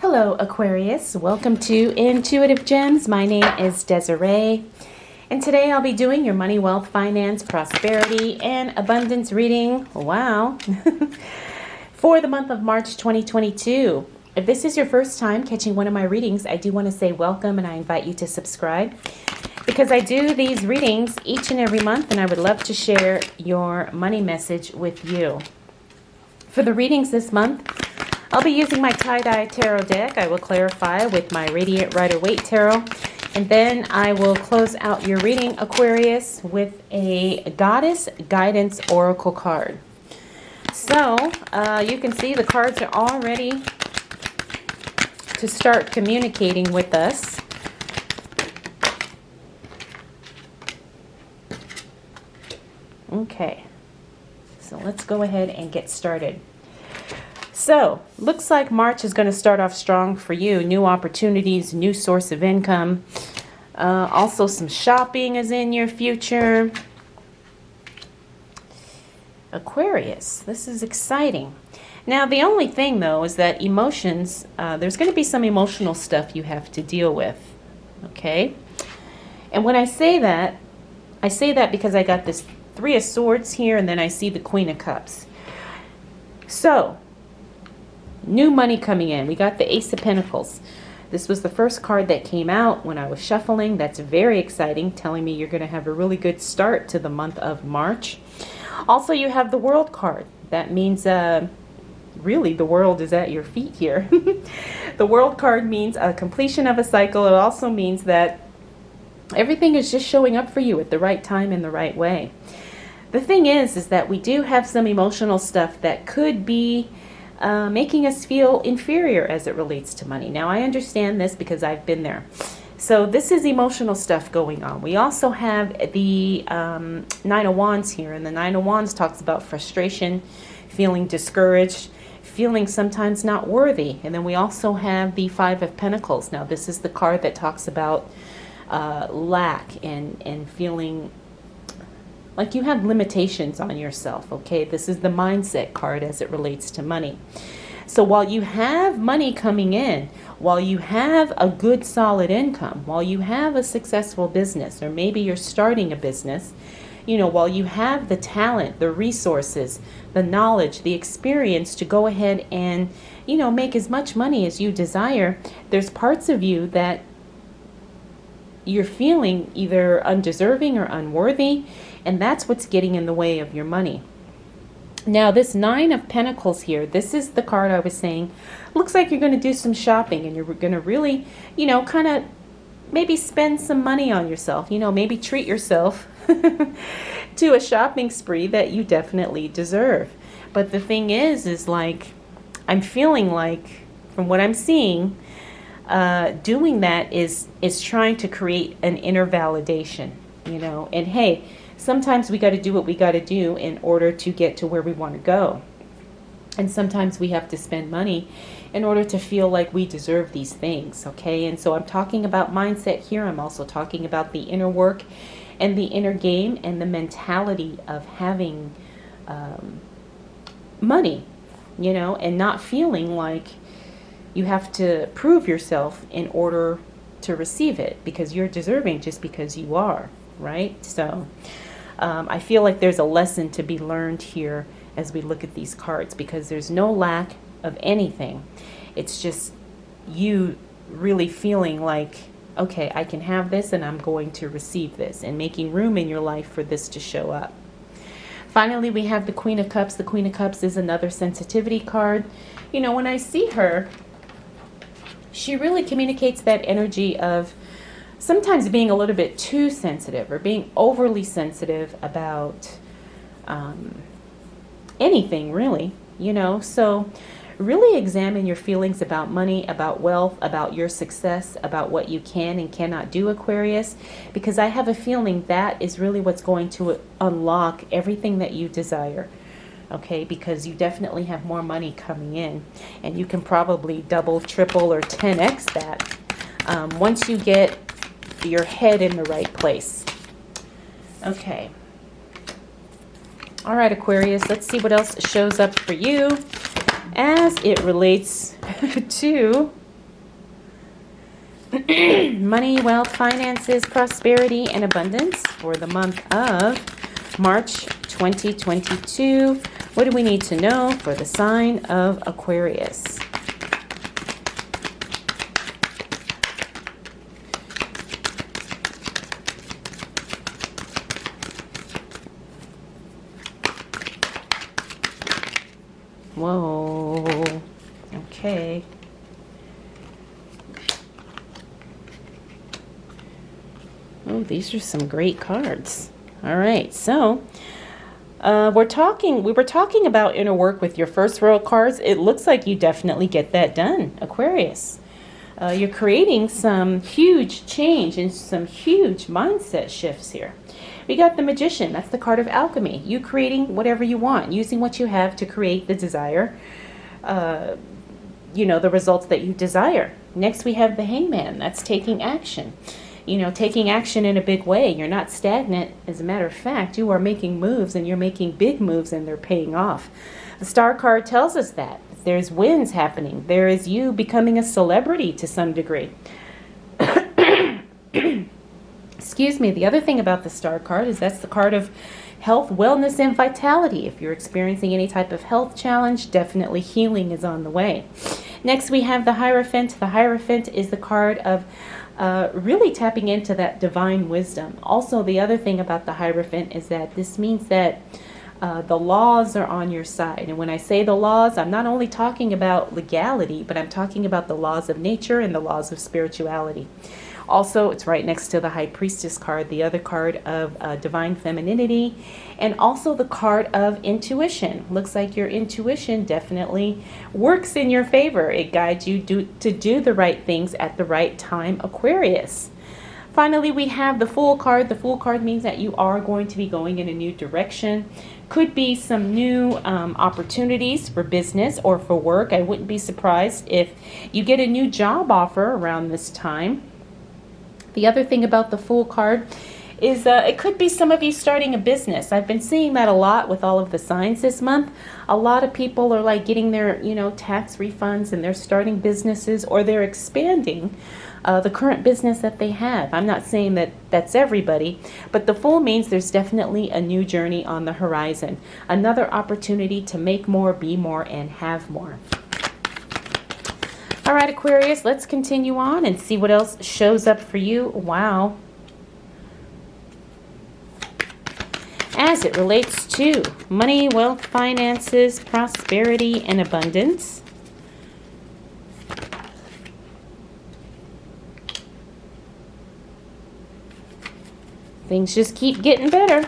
Hello Aquarius, welcome to Intuitive Gems. My name is Desiree, and today I'll be doing your money, wealth, finance, prosperity, and abundance reading, wow, for the month of March 2022. If this is your first time catching one of my readings, I do want to say welcome and I invite you to subscribe because I do these readings each and every month and I would love to share your money message with you. For the readings this month, I'll be using my tie-dye tarot deck. I will clarify with my Radiant Rider-Waite tarot. And then I will close out your reading, Aquarius, with a Goddess Guidance Oracle card. So, you can see the cards are all ready to start communicating with us. Okay. So let's go ahead and get started. So, looks like March is going to start off strong for you. New opportunities, new source of income. Also, some shopping is in your future. Aquarius, this is exciting. Now, the only thing, though, is that emotions, there's going to be some emotional stuff you have to deal with. Okay? And when I say that because I got this Three of Swords here, and then I see the Queen of Cups. So, new money coming in. We got the Ace of Pentacles. This was the first card that came out when I was shuffling. That's very exciting, telling me you're going to have a really good start to the month of March. Also, you have the World card. That means, really, the world is at your feet here. The World card means a completion of a cycle. It also means that everything is just showing up for you at the right time in the right way. The thing is that we do have some emotional stuff that could be making us feel inferior as it relates to money. Now, I understand this because I've been there. So this is emotional stuff going on. We also have the Nine of Wands here, and the Nine of Wands talks about frustration, feeling discouraged, feeling sometimes not worthy. And then we also have the Five of Pentacles. Now, this is the card that talks about lack and feeling like you have limitations on yourself, okay? This is the mindset card as it relates to money. So while you have money coming in, while you have a good solid income, while you have a successful business, or maybe you're starting a business, you know, while you have the talent, the resources, the knowledge, the experience to go ahead and, you know, make as much money as you desire, there's parts of you that you're feeling either undeserving or unworthy, and that's what's getting in the way of your money. Now, this Nine of Pentacles here, this is the card I was saying, looks like you're going to do some shopping and you're going to really, you know, kind of maybe spend some money on yourself, you know, maybe treat yourself to a shopping spree that you definitely deserve. But the thing is like, I'm feeling like, from what I'm seeing, doing that is trying to create an inner validation, you know, and hey, sometimes we got to do what we got to do in order to get to where we want to go. And sometimes we have to spend money in order to feel like we deserve these things, okay? And so I'm talking about mindset here. I'm also talking about the inner work and the inner game and the mentality of having money, you know, and not feeling like you have to prove yourself in order to receive it because you're deserving just because you are, right? So I feel like there's a lesson to be learned here as we look at these cards because there's no lack of anything. It's just you really feeling like, okay, I can have this and I'm going to receive this, and making room in your life for this to show up. Finally, we have the Queen of Cups. The Queen of Cups is another sensitivity card. You know, when I see her, she really communicates that energy of sometimes being a little bit too sensitive or being overly sensitive about anything, really, you know. So really examine your feelings about money, about wealth, about your success, about what you can and cannot do, Aquarius, because I have a feeling that is really what's going to unlock everything that you desire. Okay, because you definitely have more money coming in, and you can probably double, triple, or 10x that once you get your head in the right place. Okay. All right, Aquarius, let's see what else shows up for you as it relates to Money, wealth, finances, prosperity, and abundance for the month of March 2022. What do we need to know for the sign of Aquarius? Whoa. Okay. Oh, these are some great cards. All right, so we were talking about inner work with your first row of cards. It looks like you definitely get that done, Aquarius. You're creating some huge change and some huge mindset shifts here. We got the Magician. That's the card of alchemy. You creating whatever you want, using what you have to create the desire, the results that you desire. Next, we have the Hangman. That's taking action. Taking action in a big way. You're not stagnant. As a matter of fact, you are making moves, and you're making big moves, and they're paying off. The Star card tells us that. There's wins happening. There is you becoming a celebrity to some degree. Excuse me. The other thing about the Star card is that's the card of health, wellness, and vitality. If you're experiencing any type of health challenge, definitely healing is on the way. Next, we have the Hierophant. The Hierophant is the card of really tapping into that divine wisdom. Also, the other thing about the Hierophant is that this means that the laws are on your side. And when I say the laws, I'm not only talking about legality, but I'm talking about the laws of nature and the laws of spirituality. Also, it's right next to the High Priestess card, the other card of divine femininity, and also the card of intuition. Looks like your intuition definitely works in your favor. It guides you to do the right things at the right time, Aquarius. Finally, we have the Fool card. The Fool card means that you are going to be going in a new direction. Could be some new opportunities for business or for work. I wouldn't be surprised if you get a new job offer around this time. The other thing about the Fool card is it could be some of you starting a business. I've been seeing that a lot with all of the signs this month. A lot of people are like getting their, tax refunds, and they're starting businesses, or they're expanding the current business that they have. I'm not saying that that's everybody, but the Fool means there's definitely a new journey on the horizon. Another opportunity to make more, be more, and have more. All right, Aquarius, let's continue on and see what else shows up for you. Wow. As it relates to money, wealth, finances, prosperity, and abundance. Things just keep getting better.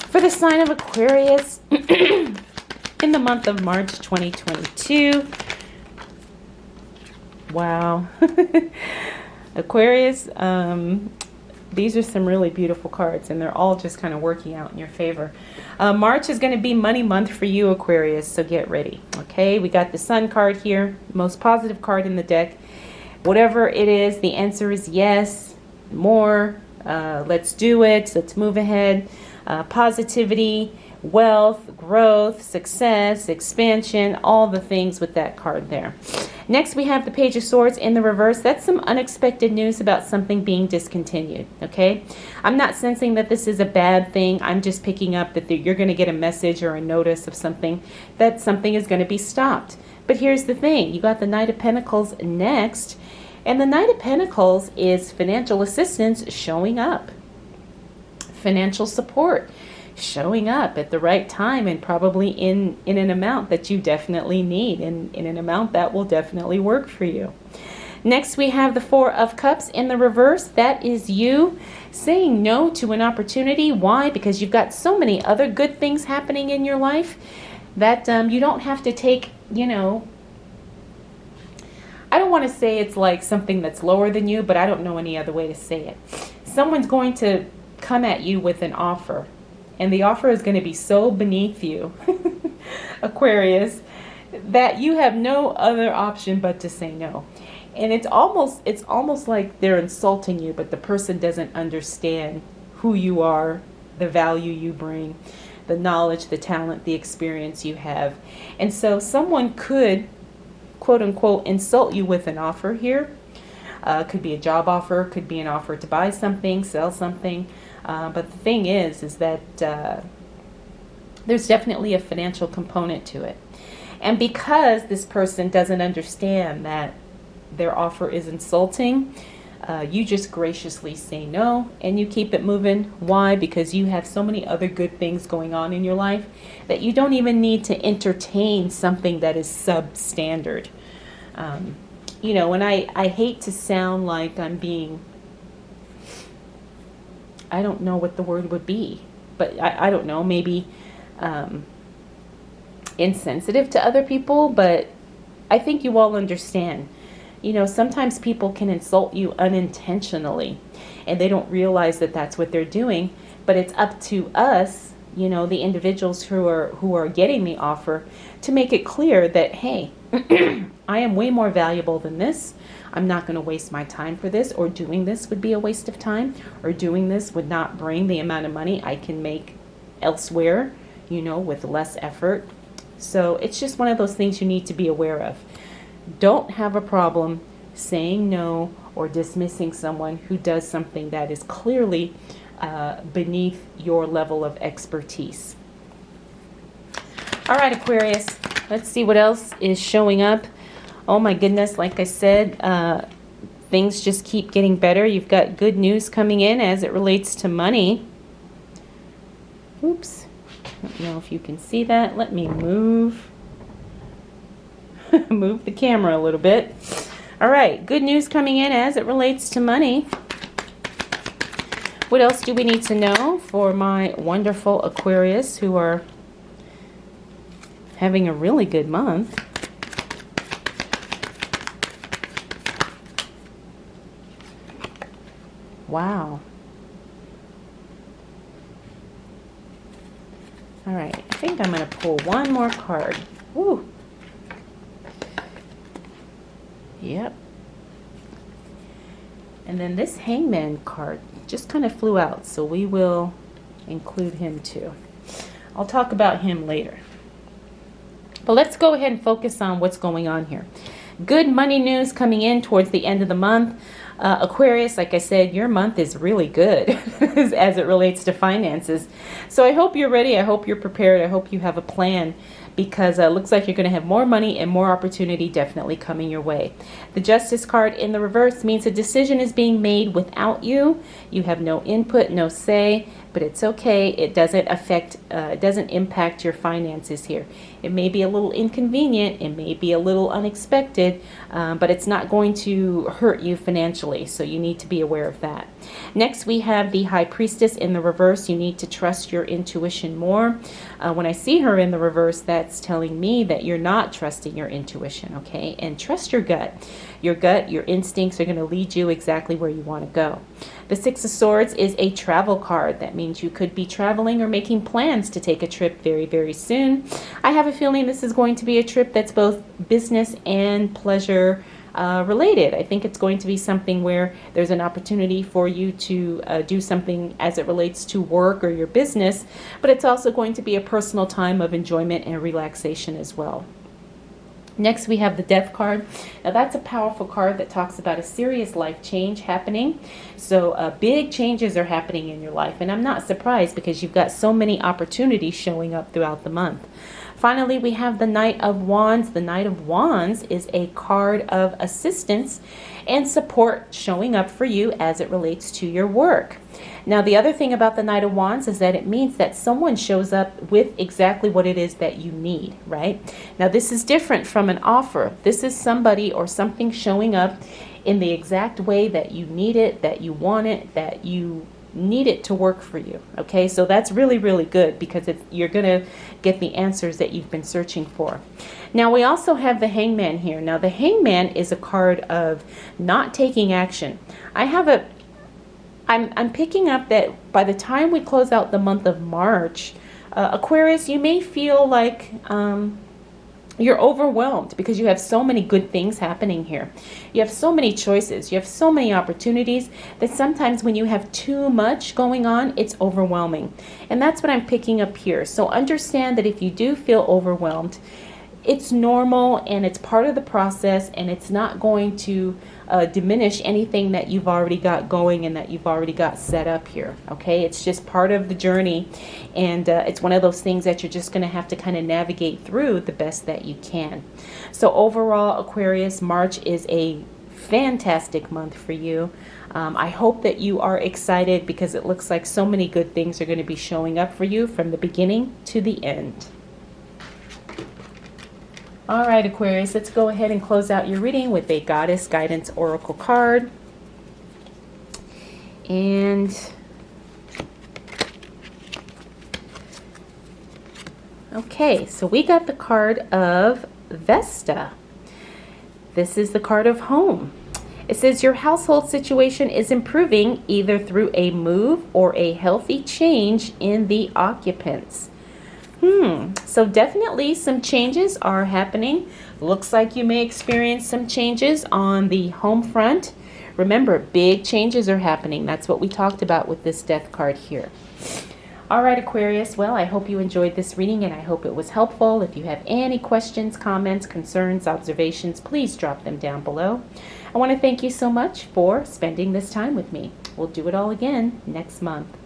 For the sign of Aquarius in the month of March 2022. Wow. Aquarius, these are some really beautiful cards, and they're all just kind of working out in your favor. March is going to be money month for you, Aquarius, so get ready. Okay, we got the Sun card here, most positive card in the deck. Whatever it is, the answer is yes, more, let's do it, let's move ahead. Positivity, wealth, growth, success, expansion, all the things with that card there. Next, we have the Page of Swords in the reverse. That's some unexpected news about something being discontinued, okay? I'm not sensing that this is a bad thing. I'm just picking up that you're going to get a message or a notice of something, that something is going to be stopped. But here's the thing. You got the Knight of Pentacles next, and the Knight of Pentacles is financial assistance showing up. Financial support showing up at the right time, and probably in an amount that you definitely need, and in an amount that will definitely work for you. Next, we have the Four of Cups in the reverse. That is you saying no to an opportunity. Why? Because you've got so many other good things happening in your life that you don't have to take, I don't want to say it's like something that's lower than you, but I don't know any other way to say it. Someone's going to come at you with an offer, and the offer is going to be so beneath you, Aquarius, that you have no other option but to say no. And it's almost like they're insulting you, but the person doesn't understand who you are, the value you bring. the knowledge, the talent, the experience you have. And so someone could, quote unquote, insult you with an offer here. Could be a job offer, could be an offer to buy something, sell something. But the thing is that there's definitely a financial component to it. And because this person doesn't understand that their offer is insulting, you just graciously say no and you keep it moving. Why? Because you have so many other good things going on in your life that you don't even need to entertain something that is substandard. You know, and I hate to sound like I'm being, I don't know what the word would be, but I don't know, maybe insensitive to other people, but I think you all understand. You know, sometimes people can insult you unintentionally and they don't realize that that's what they're doing, but it's up to us, you know, the individuals who are getting the offer, to make it clear that, hey, I am way more valuable than this. I'm not going to waste my time for this, or doing this would be a waste of time, or doing this would not bring the amount of money I can make elsewhere, you know, with less effort. So it's just one of those things you need to be aware of. Don't have a problem saying no or dismissing someone who does something that is clearly beneath your level of expertise. All right, Aquarius, let's see what else is showing up. Oh my goodness, like I said, things just keep getting better. You've got good news coming in as it relates to money. Oops. I don't know if you can see that. Let me move the camera a little bit. All right, good news coming in as it relates to money. What else do we need to know for my wonderful Aquarius who are having a really good month? Wow. All right, I think I'm going to pull one more card. Woo. Yep. And then this Hangman card just kind of flew out, so we will include him too. I'll talk about him later. But let's go ahead and focus on what's going on here. Good money news coming in towards the end of the month. Aquarius, like I said, your month is really good as it relates to finances. So I hope you're ready. I hope you're prepared. I hope you have a plan, because it looks like you're going to have more money and more opportunity definitely coming your way. The Justice card in the reverse means a decision is being made without you. You have no input, no say, but it's okay. It doesn't impact your finances here. It may be a little inconvenient, it may be a little unexpected, but it's not going to hurt you financially, so you need to be aware of that. Next, we have the High Priestess in the reverse. You need to trust your intuition more. When I see her in the reverse, that's telling me that you're not trusting your intuition, okay? And trust your gut. Your gut, your instincts are going to lead you exactly where you want to go. The Six of Swords is a travel card. That means you could be traveling or making plans to take a trip very, very soon. I have a feeling this is going to be a trip that's both business and pleasure related. I think it's going to be something where there's an opportunity for you to do something as it relates to work or your business, but it's also going to be a personal time of enjoyment and relaxation as well. Next, we have the Death card. Now, that's a powerful card that talks about a serious life change happening. So big changes are happening in your life, and I'm not surprised because you've got so many opportunities showing up throughout the month. Finally, we have the Knight of Wands. The Knight of Wands is a card of assistance and support showing up for you as it relates to your work. Now, the other thing about the Knight of Wands is that it means that someone shows up with exactly what it is that you need, right? Now, this is different from an offer. This is somebody or something showing up in the exact way that you need it, that you want it, that you need it to work for you. Okay, so that's really, really good because you're going to get the answers that you've been searching for. Now, we also have the Hangman here. Now, the Hangman is a card of not taking action. I'm picking up that by the time we close out the month of March, Aquarius, you may feel like You're overwhelmed because you have so many good things happening here. You have so many choices. You have so many opportunities that sometimes when you have too much going on, it's overwhelming. And that's what I'm picking up here. So understand that if you do feel overwhelmed, it's normal and it's part of the process, and it's not going to diminish anything that you've already got going and that you've already got set up here. Okay, it's just part of the journey, and it's one of those things that you're just going to have to kind of navigate through the best that you can. So overall, Aquarius, March is a fantastic month for you. I hope that you are excited because it looks like so many good things are going to be showing up for you from the beginning to the end. All right, Aquarius, let's go ahead and close out your reading with a Goddess Guidance Oracle card. And okay, so we got the card of Vesta. This is the card of home. It says your household situation is improving either through a move or a healthy change in the occupants. So definitely some changes are happening. Looks like you may experience some changes on the home front. Remember, big changes are happening. That's what we talked about with this Death card here. All right, Aquarius. Well, I hope you enjoyed this reading and I hope it was helpful. If you have any questions, comments, concerns, observations, please drop them down below. I want to thank you so much for spending this time with me. We'll do it all again next month.